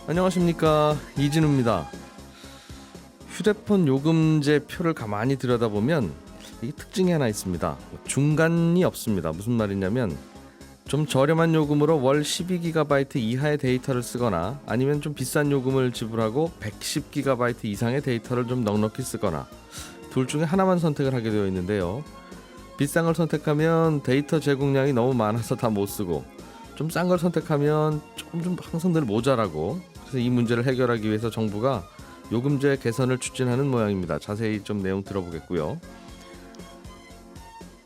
안녕하십니까, 이진우입니다. 휴대폰 요금제 표를 가만히 들여다보면 이 특징이 하나 있습니다. 중간이 없습니다. 무슨 말이냐면 좀 저렴한 요금으로 월 12GB 이하의 데이터를 쓰거나 아니면 좀 비싼 요금을 지불하고 110GB 이상의 데이터를 좀 넉넉히 쓰거나 둘 중에 하나만 선택을 하게 되어 있는데요. 비싼 걸 선택하면 데이터 제공량이 너무 많아서 다 못 쓰고, 좀 싼 걸 선택하면 조금 좀 항상 늘 모자라고, 그래서 이 문제를 해결하기 위해서 정부가 요금제 개선을 추진하는 모양입니다. 자세히 좀 내용 들어보겠고요.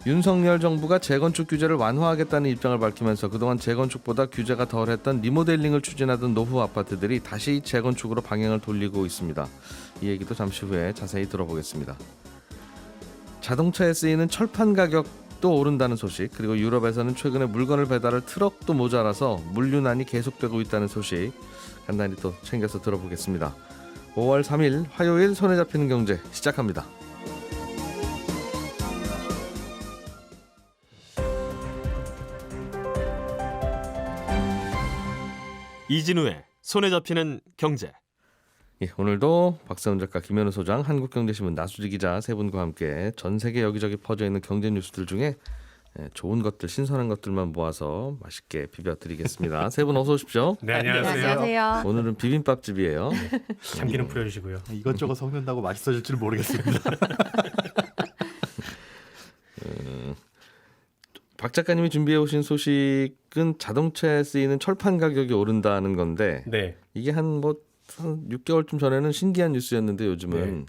윤석열 정부가 재건축 규제를 완화하겠다는 입장을 밝히면서 그동안 재건축보다 규제가 덜했던 리모델링을 추진하던 노후 아파트들이 다시 재건축으로 방향을 돌리고 있습니다. 이 얘기도 잠시 후에 자세히 들어보겠습니다. 자동차에 쓰이는 철판 가격도 오른다는 소식, 그리고 유럽에서는 최근에 물건을 배달할 트럭도 모자라서 물류난이 계속되고 있다는 소식 간단히 또 챙겨서 들어보겠습니다. 5월 3일 화요일 손에 잡히는 경제 시작합니다. 이진우의 손에 잡히는 경제. 예, 오늘도 박세훈 작가, 김현우 소장, 한국경제신문 나수지 기자 세 분과 함께 전 세계 여기저기 퍼져 있는 경제 뉴스들 중에 좋은 것들, 신선한 것들만 모아서 맛있게 비벼드리겠습니다. 세 분 어서 오십시오. 네, 안녕하세요. 안녕하세요. 오늘은 비빔밥집이에요. 참기름 뿌려주시고요. 이것저것 섞는다고 맛있어질 줄 모르겠습니다. 박 작가님이 준비해 오신 소식은 자동차에 쓰이는 철판 가격이 오른다는 건데, 네, 이게 한 6개월쯤 전에는 신기한 뉴스였는데 요즘은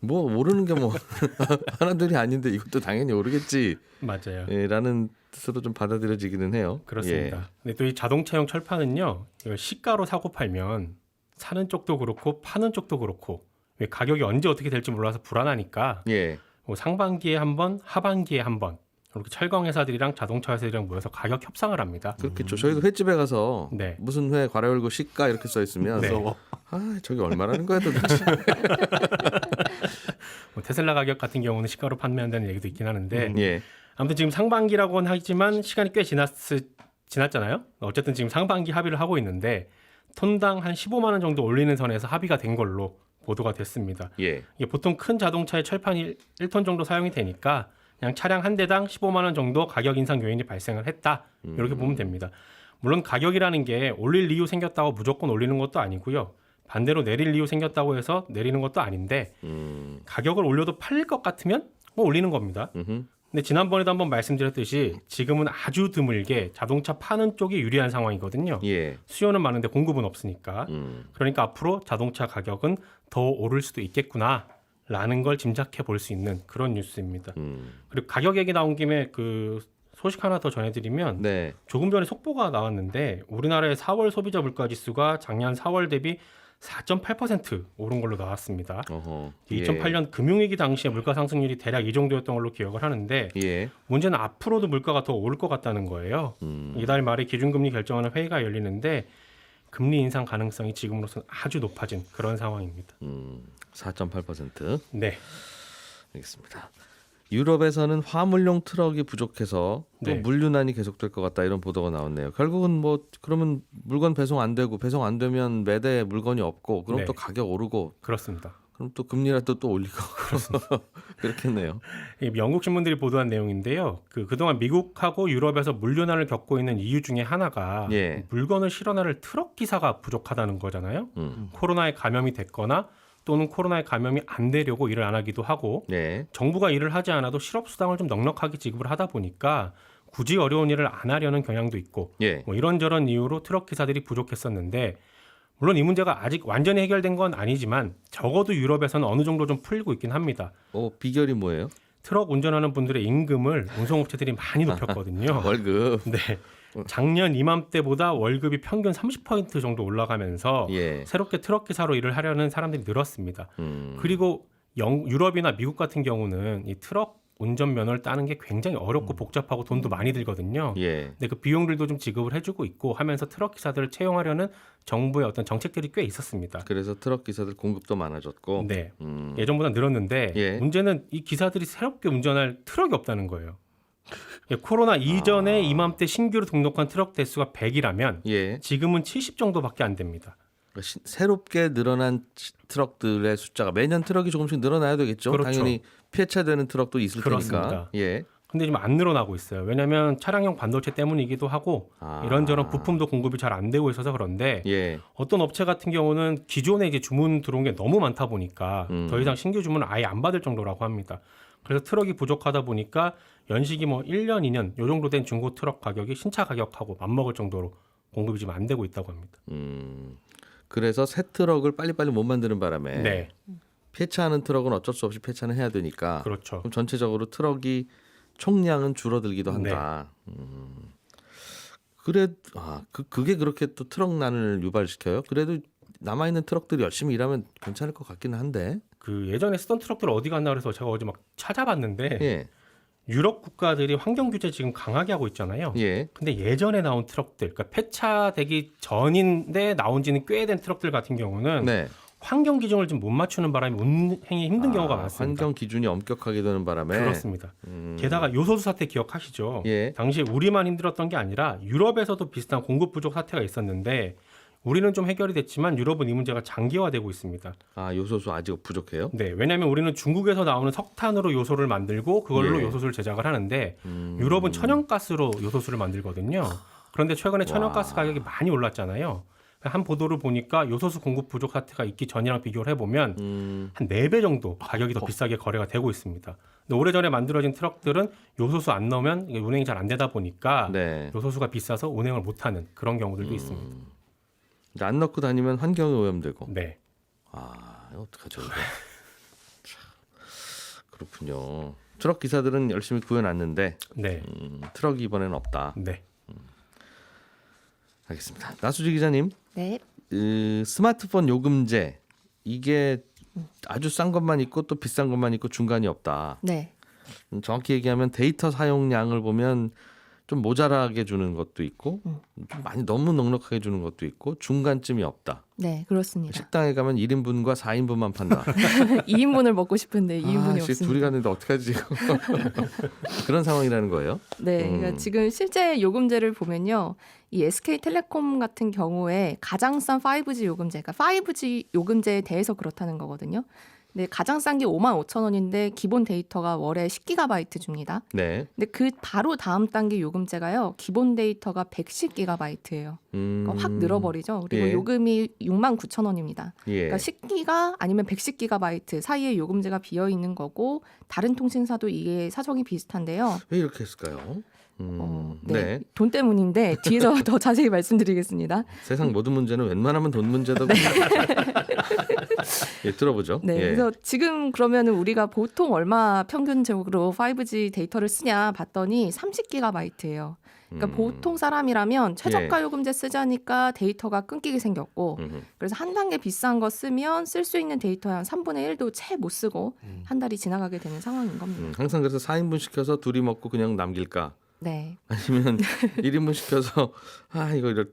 뭐 오르는 게 뭐 하나둘이 아닌데 이것도 당연히 오르겠지. 맞아요. 라는 뜻으로 좀 받아들여지기는 해요. 그렇습니다. 근데 또 이 자동차용 철판은요, 이걸 시가로 사고 팔면 사는 쪽도 그렇고 파는 쪽도 그렇고, 왜 가격이 언제 어떻게 될지 몰라서 불안하니까 예. 뭐 상반기에 한 번, 하반기에 한 번 이렇게 철강 회사들이랑 자동차 회사들이랑 모여서 가격 협상을 합니다. 그렇겠죠. 저희도 횟집에 가서 네. 무슨 회 괄호 열고 시가 이렇게 써 있으면 네. 아, 저기 얼마라는 거야 도대체. 뭐 테슬라 가격 같은 경우는 시가로 판매한다는 얘기도 있긴 하는데 예. 아무튼 지금 상반기라고는 하지만 시간이 꽤 지났잖아요. 어쨌든 지금 상반기 합의를 하고 있는데 톤당 한 15만 원 정도 올리는 선에서 합의가 된 걸로 보도가 됐습니다. 예. 이게 보통 큰 자동차의 철판이 1톤 정도 사용이 되니까 그냥 차량 한 대당 15만 원 정도 가격 인상 요인이 발생을 했다. 이렇게 보면 됩니다. 물론 가격이라는 게 올릴 이유 생겼다고 무조건 올리는 것도 아니고요. 반대로 내릴 이유 생겼다고 해서 내리는 것도 아닌데 가격을 올려도 팔릴 것 같으면 뭐 올리는 겁니다. 근데 지난번에도 한번 말씀드렸듯이 지금은 아주 드물게 자동차 파는 쪽이 유리한 상황이거든요. 예. 수요는 많은데 공급은 없으니까. 그러니까 앞으로 자동차 가격은 더 오를 수도 있겠구나 라는 걸 짐작해 볼 수 있는 그런 뉴스입니다. 그리고 가격 얘기 나온 김에 그 소식 하나 더 전해드리면 네. 조금 전에 속보가 나왔는데 우리나라의 4월 소비자 물가지수가 작년 4월 대비 4.8% 오른 걸로 나왔습니다. 어허. 2008년 금융위기 당시에 물가 상승률이 대략 이 정도였던 걸로 기억을 하는데 예. 문제는 앞으로도 물가가 더 오를 것 같다는 거예요. 이달 말에 기준금리 결정하는 회의가 열리는데 금리 인상 가능성이 지금으로서는 아주 높아진 그런 상황입니다. 4.8%. 네. 알겠습니다. 유럽에서는 화물용 트럭이 부족해서 또 네. 물류난이 계속될 것 같다, 이런 보도가 나왔네요. 결국은 뭐 그러면 물건 배송 안 되고, 배송 안 되면 매대에 물건이 없고, 그럼 네. 또 가격 오르고, 그렇습니다. 그럼 또 금리라도 또 올리고 그렇겠네요. 이 영국 신문들이 보도한 내용인데요. 그동안 미국하고 유럽에서 물류난을 겪고 있는 이유 중에 하나가 예. 물건을 실어나를 트럭 기사가 부족하다는 거잖아요. 코로나에 감염이 됐거나 또는 코로나에 감염이 안 되려고 일을 안 하기도 하고 네. 정부가 일을 하지 않아도 실업수당을 좀 넉넉하게 지급을 하다 보니까 굳이 어려운 일을 안 하려는 경향도 있고 예. 뭐 이런저런 이유로 트럭 기사들이 부족했었는데 물론 이 문제가 아직 완전히 해결된 건 아니지만 적어도 유럽에서는 어느 정도 좀 풀리고 있긴 합니다. 비결이 뭐예요? 트럭 운전하는 분들의 임금을 운송업체들이 많이 높였거든요. 월급. 네. 작년 이맘때보다 월급이 평균 30% 정도 올라가면서 예. 새롭게 트럭 기사로 일을 하려는 사람들이 늘었습니다. 그리고 유럽이나 미국 같은 경우는 이 트럭 운전면허를 따는 게 굉장히 어렵고 복잡하고 돈도 많이 들거든요. 예. 근데 그 비용들도 좀 지급을 해주고 있고 하면서 트럭 기사들을 채용하려는 정부의 어떤 정책들이 꽤 있었습니다. 그래서 트럭 기사들 공급도 많아졌고. 네. 예전보다 늘었는데 예. 문제는 이 기사들이 새롭게 운전할 트럭이 없다는 거예요. 코로나 이전에 이맘때 신규로 등록한 트럭 대수가 100이라면 예. 지금은 70 정도밖에 안 됩니다. 새롭게 늘어난 트럭들의 숫자가 매년 트럭이 조금씩 늘어나야 되겠죠. 그렇죠. 당연히 폐차되는 트럭도 있을 그렇습니다. 테니까. 예. 근데 지금 안 늘어나고 있어요. 왜냐하면 차량용 반도체 때문이기도 하고 이런저런 부품도 공급이 잘 안 되고 있어서 그런데 예. 어떤 업체 같은 경우는 기존에 이제 주문 들어온 게 너무 많다 보니까 더 이상 신규 주문을 아예 안 받을 정도라고 합니다. 그래서 트럭이 부족하다 보니까 연식이 뭐 1년, 2년 요 정도 된 중고 트럭 가격이 신차 가격하고 맞먹을 정도로 공급이 지금 안 되고 있다고 합니다. 그래서 새 트럭을 빨리빨리 못 만드는 바람에 네, 폐차하는 트럭은 어쩔 수 없이 폐차는 해야 되니까 그렇죠. 그럼 전체적으로 트럭이 총량은 줄어들기도 한다. 그래, 그게 그렇게 또 트럭난을 유발시켜요. 그래도 남아 있는 트럭들이 열심히 일하면 괜찮을 것 같기는 한데. 그 예전에 쓰던 트럭들 어디 갔나 그래서 제가 어제 막 찾아봤는데 예, 유럽 국가들이 환경 규제 지금 강하게 하고 있잖아요. 예, 근데 예전에 나온 트럭들, 그러니까 폐차되기 전인데 나온 지는 꽤 된 트럭들 같은 경우는 네. 환경 기준을 좀 못 맞추는 바람에 운행이 힘든 경우가 많습니다. 환경 기준이 엄격하게 되는 바람에. 그렇습니다. 게다가 요소수 사태 기억하시죠? 예. 당시에 우리만 힘들었던 게 아니라 유럽에서도 비슷한 공급 부족 사태가 있었는데 우리는 좀 해결이 됐지만 유럽은 이 문제가 장기화되고 있습니다. 요소수 아직 부족해요? 네, 왜냐하면 우리는 중국에서 나오는 석탄으로 요소를 만들고 그걸로 예. 요소수를 제작을 하는데 유럽은 천연가스로 요소수를 만들거든요. 그런데 최근에 천연가스 가격이 많이 올랐잖아요. 한 보도를 보니까 요소수 공급 부족 사태가 있기 전이랑 비교를 해보면 한 4배 정도 가격이 더 비싸게 거래가 되고 있습니다. 근데 오래전에 만들어진 트럭들은 요소수 안 넣으면 이게 운행이 잘 안 되다 보니까 네. 요소수가 비싸서 운행을 못하는 그런 경우들도 있습니다. 안 넣고 다니면 환경에 오염되고. 네, 이거 어떡하죠 이거? 참, 그렇군요. 트럭 기사들은 열심히 구해놨는데 네, 트럭이 이번에는 없다. 네. 알겠습니다. 나수지 기자님, 네. 스마트폰 요금제 이게 아주 싼 것만 있고 또 비싼 것만 있고 중간이 없다. 네. 정확히 얘기하면 데이터 사용량을 보면 좀 모자라게 주는 것도 있고 좀 많이 너무 넉넉하게 주는 것도 있고 중간쯤이 없다. 네, 그렇습니다. 식당에 가면 1인분과 4인분만 판다. 2인분을 먹고 싶은데 2인분이 씨, 없습니다. 둘이 갔는데 어떡하지 지금. 그런 상황이라는 거예요. 네, 그러니까 지금 실제 요금제를 보면요. 이 SK텔레콤 같은 경우에 가장 싼 5G 요금제, 그러니까 5G 요금제에 대해서 그렇다는 거거든요. 근데 가장 싼 게 55,000원인데 기본 데이터가 월에 10GB 줍니다. 네. 근데 그 바로 다음 단계 요금제가요. 기본 데이터가 110GB예요. 그러니까 확 늘어버리죠. 그리고 예. 요금이 69,000원입니다. 예. 그러니까 10기가 아니면 110GB 사이에 요금제가 비어 있는 거고 다른 통신사도 이게 사정이 비슷한데요. 왜 이렇게 했을까요? 네. 돈 때문인데 뒤에서 더 자세히 말씀드리겠습니다. 세상 모든 문제는 웬만하면 돈 문제다. 예, 들어보죠. 네. 예. 그래서 지금 그러면은 우리가 보통 얼마 평균적으로 5G 데이터를 쓰냐 봤더니 30GB예요. 그러니까 보통 사람이라면 최저가 요금제 쓰자니까 데이터가 끊기게 생겼고 그래서 한 단계 비싼 거 쓰면 쓸 수 있는 데이터의 한 3분의 1도 채 못 쓰고 한 달이 지나가게 되는 상황인 겁니다. 항상 그래서 4인분 시켜서 둘이 먹고 그냥 남길까? 네. 아니면 1인분 시켜서 이거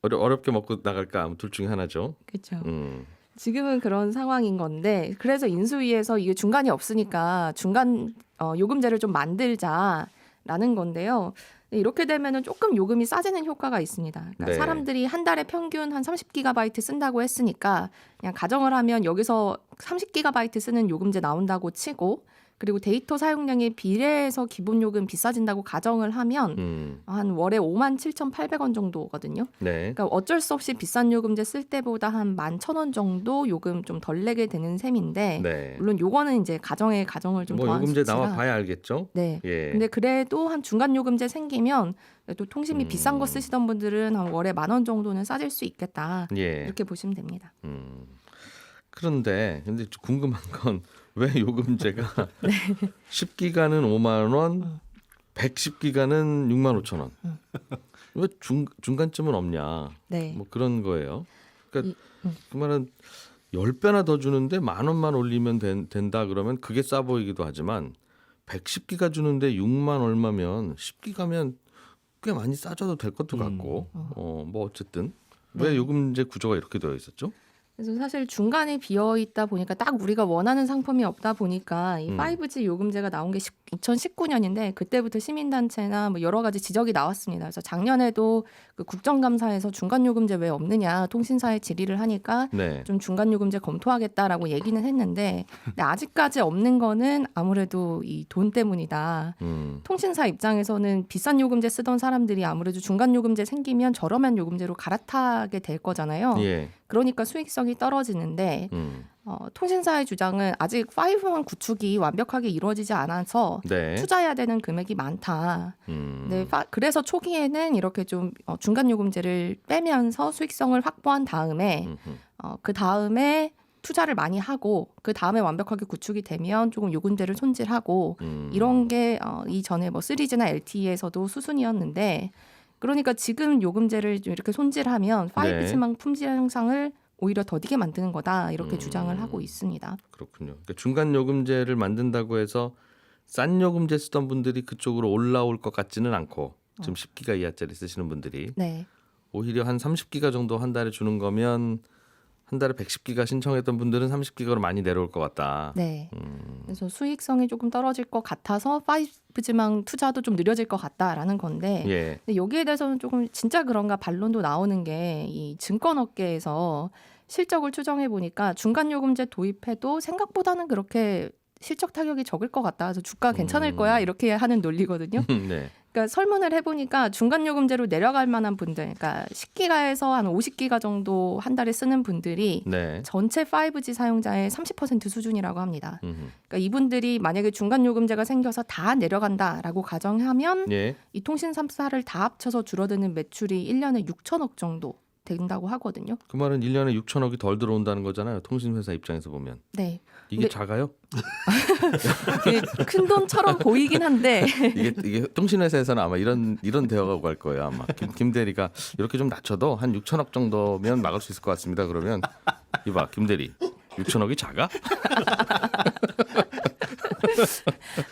어렵게 먹고 나갈까? 둘 중에 하나죠. 그렇죠. 음. 지금은 그런 상황인 건데 그래서 인수위에서 이게 중간이 없으니까 중간 요금제를 좀 만들자라는 건데요. 이렇게 되면은 조금 요금이 싸지는 효과가 있습니다. 그러니까 네. 사람들이 한 달에 평균 한 30GB 쓴다고 했으니까 그냥 가정을 하면 여기서 30GB 쓰는 요금제 나온다고 치고 그리고 데이터 사용량에 비례해서 기본 요금 비싸진다고 가정을 하면 한 월에 57,800원 정도거든요. 네. 그러니까 어쩔 수 없이 비싼 요금제 쓸 때보다 한 11,000원 정도 요금 좀 덜 내게 되는 셈인데 네. 물론 요거는 이제 가정을 좀 뭐 더한 요금제 수치라. 나와 봐야 알겠죠. 네. 예. 근데 그래도 한 중간 요금제 생기면 또 통신비 비싼 거 쓰시던 분들은 한 월에 10,000원 정도는 싸질 수 있겠다. 예. 이렇게 보시면 됩니다. 그런데 근데 궁금한 건 왜 요금제가 10기가는 5만 원, 110기가는 6만 5천 원. 왜 중간쯤은 없냐? 네. 뭐 그런 거예요. 그러니까 그 말은 10배나 더 주는데 10,000원만 올리면 된다 그러면 그게 싸 보이기도 하지만 110기가 주는데 6만 얼마면 10기가면 꽤 많이 싸져도 될 것도 같고 뭐 어쨌든 왜 요금제 구조가 이렇게 되어 있었죠? 그래서 사실 중간에 비어 있다 보니까 딱 우리가 원하는 상품이 없다 보니까 이 5G 요금제가 나온 게 2019년인데 그때부터 시민단체나 뭐 여러 가지 지적이 나왔습니다. 그래서 작년에도 그 국정감사에서 중간 요금제 왜 없느냐 통신사에 질의를 하니까 네. 좀 중간 요금제 검토하겠다라고 얘기는 했는데 근데 아직까지 없는 거는 아무래도 이 돈 때문이다. 통신사 입장에서는 비싼 요금제 쓰던 사람들이 아무래도 중간 요금제 생기면 저렴한 요금제로 갈아타게 될 거잖아요. 예. 그러니까 수익성이 떨어지는데 통신사의 주장은 아직 5만 구축이 완벽하게 이루어지지 않아서 네. 투자해야 되는 금액이 많다. 네, 그래서 초기에는 이렇게 좀 중간 요금제를 빼면서 수익성을 확보한 다음에 그 다음에 투자를 많이 하고 그 다음에 완벽하게 구축이 되면 조금 요금제를 손질하고 이런 게 이전에 뭐 3G나 LTE에서도 수순이었는데 그러니까 지금 요금제를 좀 이렇게 손질하면 5G망 품질 향상을 오히려 더디게 만드는 거다 이렇게 주장을 하고 있습니다. 그렇군요. 그러니까 중간 요금제를 만든다고 해서 싼 요금제 쓰던 분들이 그쪽으로 올라올 것 같지는 않고 지금 10기가 이하짜리 쓰시는 분들이 네. 오히려 한 30기가 정도 한 달에 주는 거면 한 달에 110기가 신청했던 분들은 30기가로 많이 내려올 것 같다. 네. 그래서 수익성이 조금 떨어질 것 같아서 5G망 투자도 좀 느려질 것 같다라는 건데 예. 근데 여기에 대해서는 조금 진짜 그런가 반론도 나오는 게 이 증권업계에서 실적을 추정해 보니까 중간 요금제 도입해도 생각보다는 그렇게 실적 타격이 적을 것 같다. 그래서 주가 괜찮을 거야 이렇게 하는 논리거든요. 네. 그러니까 설문을 해보니까 중간 요금제로 내려갈 만한 분들, 그러니까 10기가에서 한 50기가 정도 한 달에 쓰는 분들이 네. 전체 5G 사용자의 30% 수준이라고 합니다. 그러니까 이분들이 만약에 중간 요금제가 생겨서 다 내려간다라고 가정하면 예. 이 통신 3사를 다 합쳐서 줄어드는 매출이 1년에 6천억 정도 된다고 하거든요. 그 말은 1년에 6천억이 덜 들어온다는 거잖아요. 통신회사 입장에서 보면. 네. 이게 근데- 작아요? 큰 돈처럼 보이긴 한데 이게 통신회사에서는 아마 이런 대화가 오갈 거예요. 아마 김 대리가 이렇게 좀 낮춰도 한 6천억 정도면 막을 수 있을 것 같습니다. 그러면 이봐 김 대리 6천억이 작아?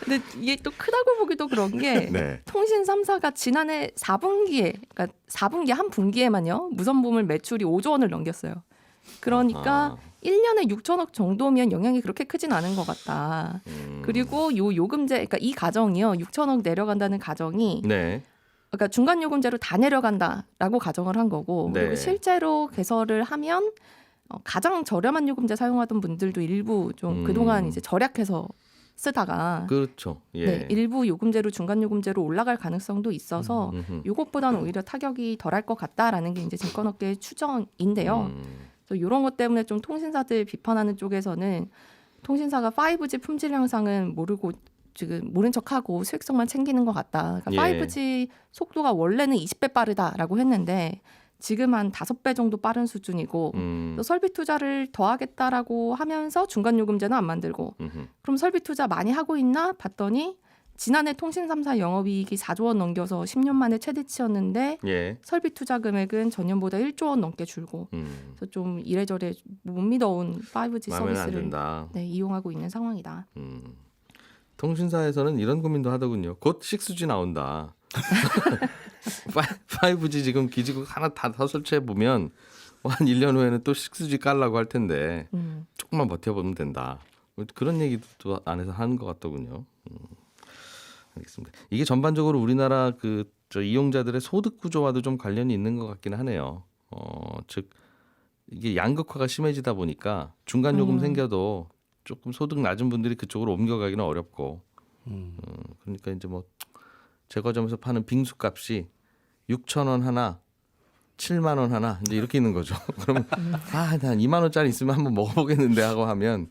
근데 이게 또 크다고 보기도 그런 게 네. 통신 3사가 지난해 4분기에 그러니까 4분기 한 분기에만요. 무선부문 매출이 5조 원을 넘겼어요. 그러니까 아하. 1년에 6천억 정도면 영향이 그렇게 크진 않은 것 같다. 그리고 요 요금제 그러니까 이 가정이요. 6천억 내려간다는 가정이 네. 그러니까 중간 요금제로 다 내려간다라고 가정을 한 거고 네. 그리고 실제로 개설을 하면 가장 저렴한 요금제 사용하던 분들도 일부 좀 그동안 이제 절약해서 쓰다가 그렇죠. 예. 네, 일부 요금제로 중간 요금제로 올라갈 가능성도 있어서 이것보다는 오히려 타격이 덜할 것 같다라는 게 이제 증권업계의 추정인데요. 그래서 이런 것 때문에 좀 통신사들 비판하는 쪽에서는 통신사가 5G 품질 향상은 모르고 지금 모른 척하고 수익성만 챙기는 것 같다. 그러니까 예. 5G 속도가 원래는 20배 빠르다라고 했는데 지금 한 5배 정도 빠른 수준이고 또 설비 투자를 더 하겠다라고 하면서 중간 요금제는 안 만들고 그럼 설비 투자 많이 하고 있나 봤더니 지난해 통신 3사 영업이익이 4조 원 넘겨서 10년 만에 최대치였는데 예. 설비 투자 금액은 전년보다 1조 원 넘게 줄고 그래서 좀 이래저래 못 믿어온 5G 마음에는 안 서비스를 든다. 네, 이용하고 있는 상황이다. 통신사에서는 이런 고민도 하더군요. 곧 6G 나온다. 5G 지금 기지국 하나 다 설치해 보면 한 1년 후에는 또 6G 깔라고 할 텐데 조금만 버텨보면 된다. 그런 얘기도 또 안에서 하는 것 같더군요. 알겠습니다. 이게 전반적으로 우리나라 저 이용자들의 소득 구조와도 좀 관련이 있는 것 같긴 하네요. 즉 이게 양극화가 심해지다 보니까 중간 요금 생겨도 조금 소득 낮은 분들이 그쪽으로 옮겨가기는 어렵고 그러니까 이제 뭐 제과점에서 파는 빙수 값이 6,000원 하나 7만 원 하나 이제 이렇게 있는 거죠. 그러면 난 2만 원짜리 있으면 한번 먹어보겠는데 하고 하면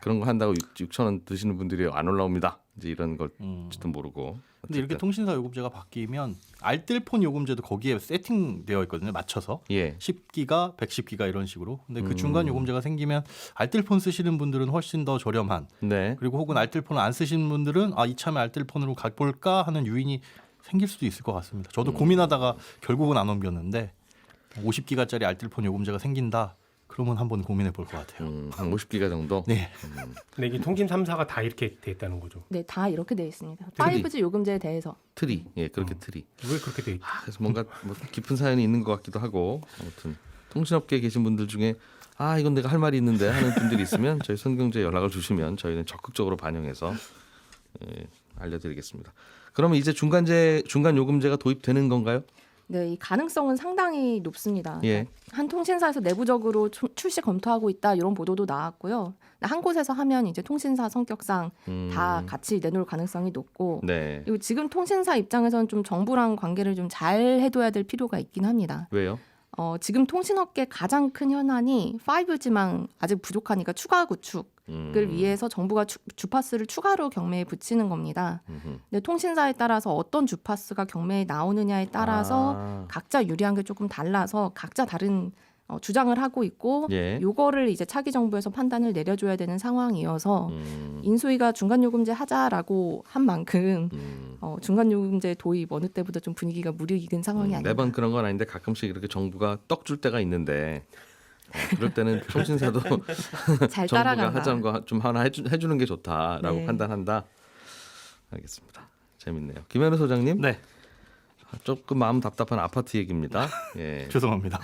그런 거 한다고 6,000원 드시는 분들이 안 올라옵니다. 이제 이런 걸지도 모르고. 근데 이렇게 통신사 요금제가 바뀌면 알뜰폰 요금제도 거기에 세팅되어 있거든요. 맞춰서 예. 10기가, 110기가 이런 식으로. 근데 그 중간 요금제가 생기면 알뜰폰 쓰시는 분들은 훨씬 더 저렴한. 네. 그리고 혹은 알뜰폰을 안 쓰시는 분들은 이참에 알뜰폰으로 가볼까 하는 유인이 생길 수도 있을 것 같습니다. 저도 고민하다가 결국은 안 옮겼는데 50기가짜리 알뜰폰 요금제가 생긴다. 그러면 한번 고민해 볼 것 같아요. 한 50기가 정도. 네. 근데 이게 통신 3사가 다 이렇게 돼 있다는 거죠. 네, 다 이렇게 돼 있습니다. 틀이. 5G 요금제에 대해서. 트리. 예, 그렇게 트리. 왜 그렇게 돼 있지? 그래서 뭔가 뭐 깊은 사연이 있는 것 같기도 하고 아무튼 통신업계에 계신 분들 중에 아 이건 내가 할 말이 있는데 하는 분들이 있으면 저희 손경제 연락을 주시면 저희는 적극적으로 반영해서 알려드리겠습니다. 그러면 이제 중간 요금제가 도입되는 건가요? 네, 이 가능성은 상당히 높습니다. 예. 한 통신사에서 내부적으로 출시 검토하고 있다 이런 보도도 나왔고요. 한 곳에서 하면 이제 통신사 성격상 다 같이 내놓을 가능성이 높고 네. 그리고 지금 통신사 입장에서는 좀 정부랑 관계를 좀 잘 해둬야 될 필요가 있긴 합니다. 왜요? 지금 통신업계 가장 큰 현안이 5G망 아직 부족하니까 추가 구축을 위해서 정부가 주파수를 추가로 경매에 붙이는 겁니다. 근데 통신사에 따라서 어떤 주파수가 경매에 나오느냐에 따라서 각자 유리한 게 조금 달라서 각자 다른 주장을 하고 있고 예. 요거를 이제 차기 정부에서 판단을 내려줘야 되는 상황이어서 인수위가 중간요금제 하자라고 한 만큼 중간요금제 도입 어느 때보다 좀 분위기가 무르익은 상황이 아닌가. 매번 그런 건 아닌데 가끔씩 이렇게 정부가 떡 줄 때가 있는데 그럴 때는 통신사도 잘 정부가 따라간다. 하자는 거 좀 하나 해주는 게 좋다라고 네. 판단한다. 알겠습니다. 재밌네요. 김현우 소장님. 네, 조금 마음 답답한 아파트 얘기입니다. 예. 죄송합니다.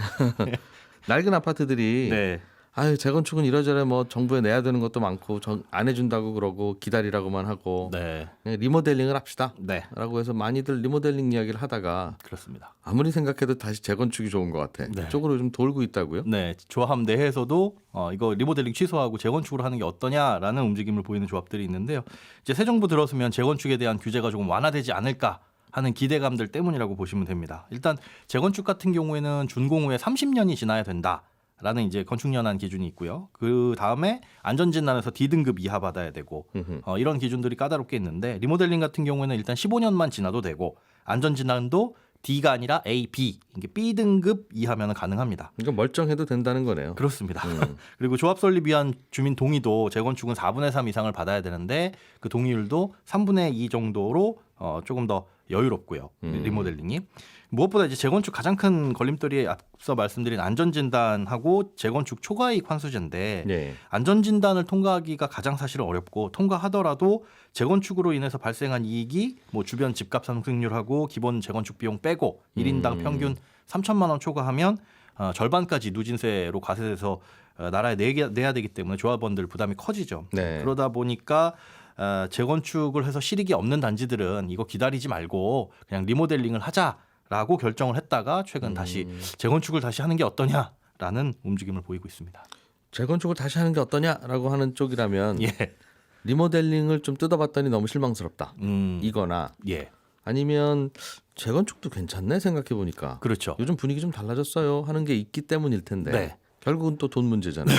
낡은 아파트들이 네, 아유 재건축은 이러저러 뭐 정부에 내야 되는 것도 많고 안 해준다고 그러고 기다리라고만 하고 네, 그냥 리모델링을 합시다. 네, 라고 해서 많이들 리모델링 이야기를 하다가 그렇습니다. 아무리 생각해도 다시 재건축이 좋은 것 같아. 네. 이쪽으로 좀 돌고 있다고요? 네, 조합 내에서도 이거 리모델링 취소하고 재건축으로 하는 게 어떠냐라는 움직임을 보이는 조합들이 있는데요. 이제 새 정부 들어서면 재건축에 대한 규제가 조금 완화되지 않을까 하는 기대감들 때문이라고 보시면 됩니다. 일단 재건축 같은 경우에는 준공 후에 30년이 지나야 된다라는 이제 건축연한 기준이 있고요. 그 다음에 안전진단에서 D등급 이하 받아야 되고 이런 기준들이 까다롭게 있는데 리모델링 같은 경우에는 일단 15년만 지나도 되고 안전진단도 D가 아니라 A, B, 이게 B등급 이하면 가능합니다. 그러니까 멀쩡해도 된다는 거네요. 그렇습니다. 그리고 조합 설립 위한 주민 동의도 재건축은 4분의 3 이상을 받아야 되는데 그 동의율도 3분의 2 정도로 조금 더 여유롭고요. 리모델링이. 무엇보다 이제 재건축 가장 큰 걸림돌이 앞서 말씀드린 안전진단하고 재건축 초과이익 환수제인데 네. 안전진단을 통과하기가 가장 사실은 어렵고 통과하더라도 재건축으로 인해서 발생한 이익이 뭐 주변 집값 상승률하고 기본 재건축 비용 빼고 1인당 평균 3천만 원 초과하면 절반까지 누진세로 과세돼서 나라에 내야 되기 때문에 조합원들 부담이 커지죠. 네. 그러다 보니까 재건축을 해서 실익이 없는 단지들은 이거 기다리지 말고 그냥 리모델링을 하자라고 결정을 했다가 최근 다시 재건축을 다시 하는 게 어떠냐라는 움직임을 보이고 있습니다. 재건축을 다시 하는 게 어떠냐라고 하는 쪽이라면 예. 리모델링을 좀 뜯어봤더니 너무 실망스럽다. 이거나 예. 아니면 재건축도 괜찮네 생각해 보니까 그렇죠. 요즘 분위기 좀 달라졌어요 하는 게 있기 때문일 텐데 네. 결국은 또 돈 문제잖아요.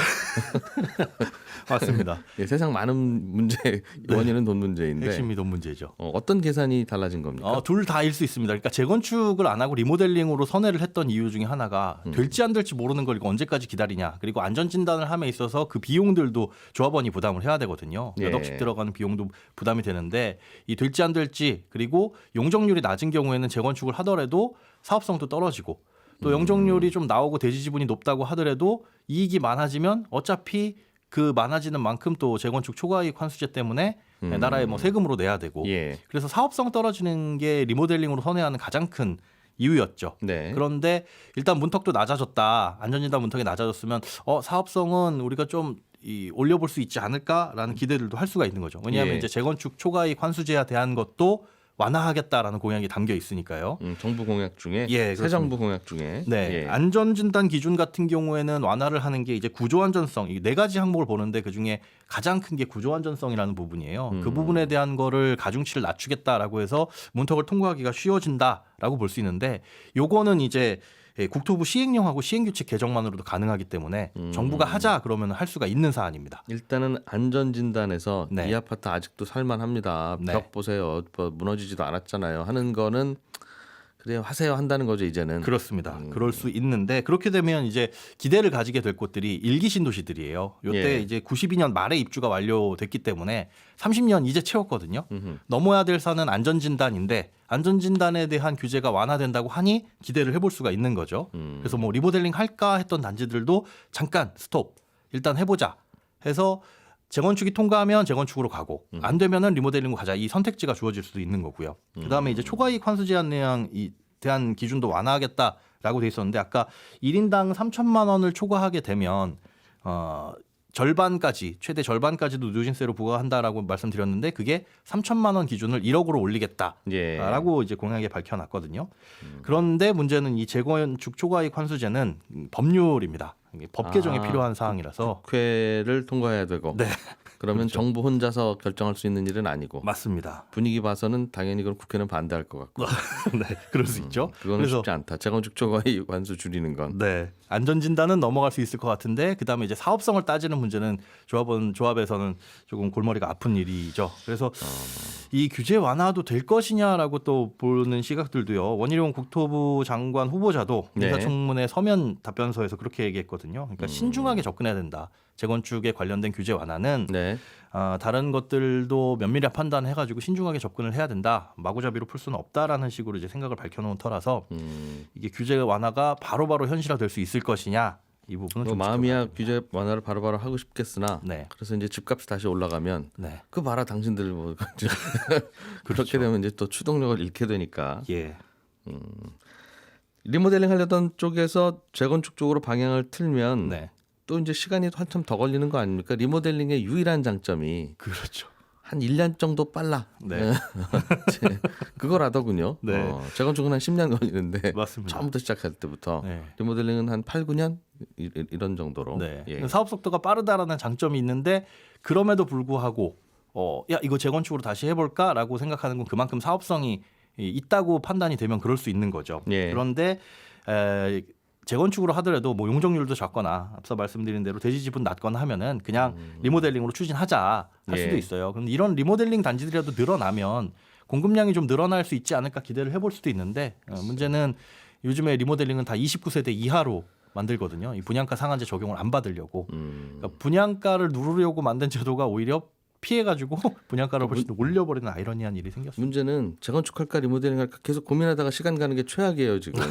맞습니다. 예, 세상 많은 문제 원인은 돈 문제인데 핵심이 돈 문제죠. 어떤 계산이 달라진 겁니까? 둘 다일 수 있습니다. 그러니까 재건축을 안 하고 리모델링으로 선회를 했던 이유 중에 하나가 될지 안 될지 모르는 걸 이거 언제까지 기다리냐. 그리고 안전진단을 함에 있어서 그 비용들도 조합원이 부담을 해야 되거든요. 몇 예. 억씩 들어가는 비용도 부담이 되는데 이 될지 안 될지 그리고 용적률이 낮은 경우에는 재건축을 하더라도 사업성도 떨어지고 또 용적률이 좀 나오고 대지 지분이 높다고 하더라도 이익이 많아지면 어차피 그 많아지는 만큼 또 재건축 초과이익 환수제 때문에 나라에 뭐 세금으로 내야 되고 예. 그래서 사업성 떨어지는 게 리모델링으로 선회하는 가장 큰 이유였죠. 네. 그런데 일단 문턱도 낮아졌다. 안전진단 문턱이 낮아졌으면 사업성은 우리가 좀 올려볼 수 있지 않을까라는 기대들도 할 수가 있는 거죠. 왜냐하면 예. 이제 재건축 초과이익 환수제에 대한 것도 완화하겠다라는 공약이 담겨 있으니까요. 정부 공약 중에 예, 새 그렇습니다. 정부 공약 중에 네, 예. 안전진단 기준 같은 경우에는 완화를 하는 게 이제 구조안전성 이 네 가지 항목을 보는데 그 중에 가장 큰 게 구조안전성이라는 부분이에요. 그 부분에 대한 거를 가중치를 낮추겠다라고 해서 문턱을 통과하기가 쉬워진다라고 볼 수 있는데 요거는 이제 국토부 시행령하고 시행규칙 개정만으로도 가능하기 때문에 정부가 하자 그러면 할 수가 있는 사안입니다. 일단은 안전진단에서 네. 이 아파트 아직도 살만합니다. 네. 벽 보세요. 무너지지도 않았잖아요. 하는 거는 그래요 하세요 한다는 거죠 이제는. 그렇습니다. 그럴 수 있는데 그렇게 되면 이제 기대를 가지게 될 곳들이 일기 신도시들이에요. 요때 예. 이제 92년 말에 입주가 완료됐기 때문에 30년 이제 채웠거든요. 넘어야 될 산은 안전진단인데 안전진단에 대한 규제가 완화된다고 하니 기대를 해볼 수가 있는 거죠. 그래서 뭐 리모델링 할까 했던 단지들도 잠깐 스톱 일단 해보자 해서 재건축이 통과하면 재건축으로 가고 안 되면은 리모델링으로 가자 이 선택지가 주어질 수도 있는 거고요. 그다음에 이제 초과이익 환수 제한 내양 대한 기준도 완화하겠다. 라고 돼 있었는데 아까 1인당 3천만 원을 초과하게 되면 절반까지 최대 절반까지도 누진세로 부과한다라고 말씀드렸는데 그게 3천만 원 기준을 1억으로 올리겠다라고 예. 이제 공약에 밝혀놨거든요. 그런데 문제는 이 재건축 초과이익 환수제는 법률입니다. 이게 법 개정이 필요한 사항이라서 국회를 통과해야 되고. 네. 그러면 그렇죠. 정부 혼자서 결정할 수 있는 일은 아니고. 맞습니다. 분위기 봐서는 당연히 그럼 국회는 반대할 것 같고. 네, 그럴 수 있죠. 그거는 그래서 쉽지 않다. 재건축 초과이익 환수 줄이는 건. 네, 안전진단은 넘어갈 수 있을 것 같은데 그다음에 이제 사업성을 따지는 문제는 조합에서는 조금 골머리가 아픈 일이죠. 그래서 이 규제 완화도 될 것이냐라고 또 보는 시각들도요. 원희룡 국토부 장관 후보자도 네. 인사청문회 서면 답변서에서 그렇게 얘기했거든요. 그러니까 신중하게 접근해야 된다. 재건축에 관련된 규제 완화는 네. 다른 것들도 면밀히 판단해가지고 신중하게 접근을 해야 된다. 마구잡이로 풀 수는 없다라는 식으로 이제 생각을 밝혀놓은 터라서 이게 규제 완화가 바로바로 현실화될 수 있을 것이냐 이 부분은 좀 마음이야 지켜봐야 규제 완화를 바로바로 하고 싶겠으나 네. 그래서 이제 집값이 다시 올라가면 네. 그 봐라 당신들 뭐 그렇죠. 그렇게 되면 이제 또 추동력을 잃게 되니까 예. 리모델링 하려던 쪽에서 재건축 쪽으로 방향을 틀면 네. 또 이제 시간이 한참 더 걸리는 거 아닙니까? 리모델링의 유일한 장점이 그렇죠. 한 1년 정도 빨라. 네. 그거라더군요. 네. 재건축은 한 10년 걸리는데 맞습니다. 처음부터 시작할 때부터 네. 리모델링은 한 8, 9년 이런 정도로. 네. 예. 사업 속도가 빠르다라는 장점이 있는데 그럼에도 불구하고 야 이거 재건축으로 다시 해볼까라고 생각하는 건 그만큼 사업성이 있다고 판단이 되면 그럴 수 있는 거죠. 예. 그런데 재건축으로 하더라도 뭐 용적률도 작거나 앞서 말씀드린 대로 대지 지분 낮거나 하면은 그냥 리모델링으로 추진하자 할 수도 예. 있어요. 그런데 이런 리모델링 단지들이라도 늘어나면 공급량이 좀 늘어날 수 있지 않을까 기대를 해볼 수도 있는데 문제는 요즘에 리모델링은 다 29세대 이하로 만들거든요. 이 분양가 상한제 적용을 안 받으려고 그러니까 분양가를 누르려고 만든 제도가 오히려 피해가지고 분양가를 훨씬 더 올려버리는 아이러니한 일이 생겼습니다. 문제는 재건축할까 리모델링할까 계속 고민하다가 시간 가는 게 최악이에요 지금.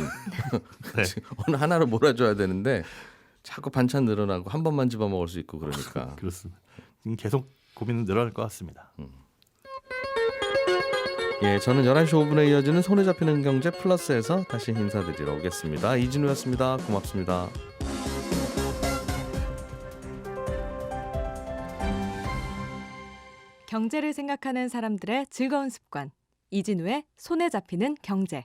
네. 어느 하나로 몰아줘야 되는데 자꾸 반찬 늘어나고 한 번만 집어먹을 수 있고 그러니까. 그렇습니다. 지금 계속 고민은 늘어날 것 같습니다. 예, 저는 11시 5분에 이어지는 손에 잡히는 경제 플러스에서 다시 인사드리러 오겠습니다. 이진우였습니다. 고맙습니다. 경제를 생각하는 사람들의 즐거운 습관. 이진우의 손에 잡히는 경제.